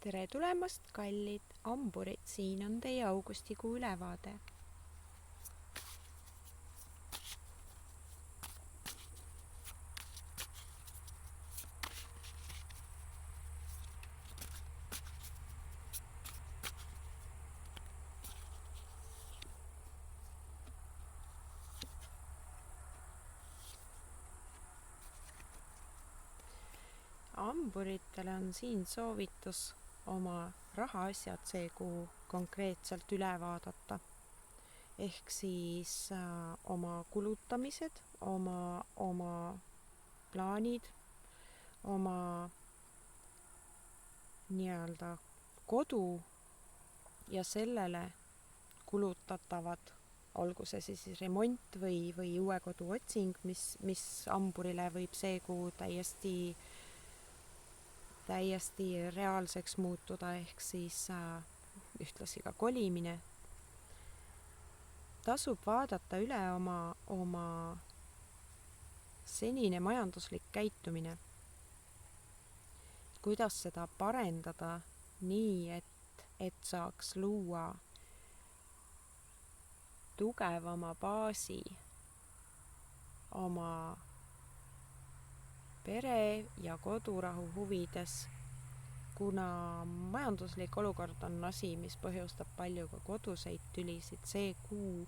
Tere tulemast, kallid hamburid, siin on teie augustikuu ülevaade. Hamburitele on siin soovitus oma rahaasjad see kuu konkreetselt üle vaadata. Ehk siis oma kulutamised, oma plaanid, oma nii-öelda kodu ja sellele kulutatavad, olgu see siis remont või uue kodu otsing, mis hamburile võib see kuu täiesti reaalseks muutuda, ehk siis ühtlasi ka kolimine. Tasub vaadata üle oma senine majanduslik käitumine. Kuidas seda parendada nii, et saaks luua tugevama baasi oma pere ja kodurahu huvides, kuna majanduslik olukord on asi, mis põhjustab palju ka koduseid tülisid. See kuu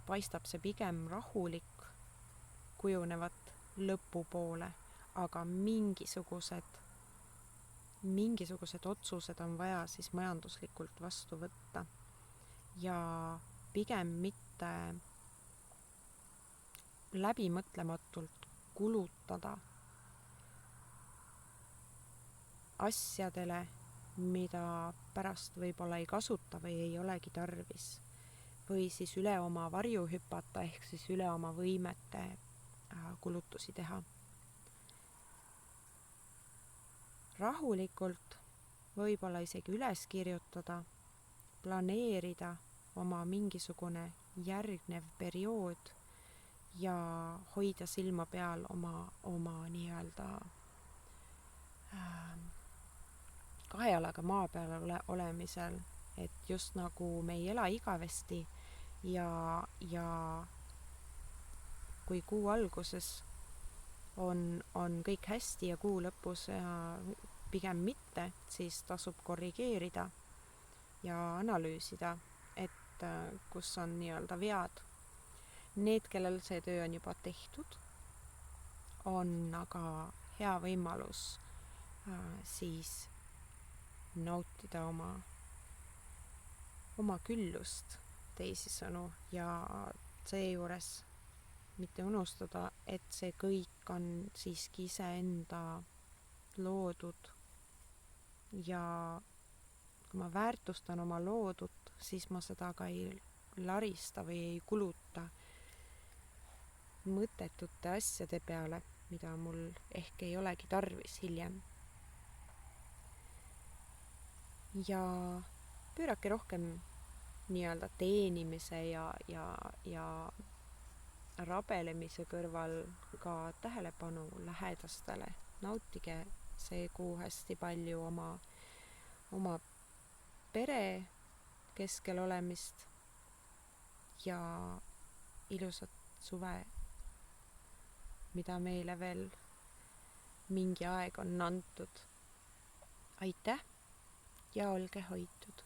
paistab see pigem rahulik kujunevat lõpupoole, aga mingisugused otsused on vaja siis majanduslikult vastu võtta ja pigem mitte läbimõtlematult kulutada asjadele, mida pärast võib-olla ei kasuta või ei olegi tarvis, või siis üle oma varju hüpata, ehk siis üle oma võimete kulutusi teha. Rahulikult võib-olla isegi üles kirjutada, planeerida oma mingisugune järgnev periood ja hoida silma peal oma nii-öelda kahe jalaga maa peal olemisel, et just nagu me ei ela igavesti ja kui kuu alguses on kõik hästi ja kuu lõpus pigem mitte, siis tasub korrigeerida ja analüüsida, et kus on nii-öelda vead. Need, kellel see töö on juba tehtud, on aga hea võimalus siis nautida oma küllust, teisisõnu, ja seejuures mitte unustada, et see kõik on siiski iseenda loodud ja kui ma väärtustan oma loodut, siis ma seda ka ei larista või ei kuluta mõttetute asjade peale, mida mul ehk ei olegi tarvis hiljem. Ja pöörake rohkem nii-öelda teenimise ja rabelemise kõrval ka tähelepanu lähedastele. Nautige see kuu hästi palju oma pere keskel olemist ja ilusat suve, mida meile veel mingi aeg on antud. Aitäh ja olge hoitud!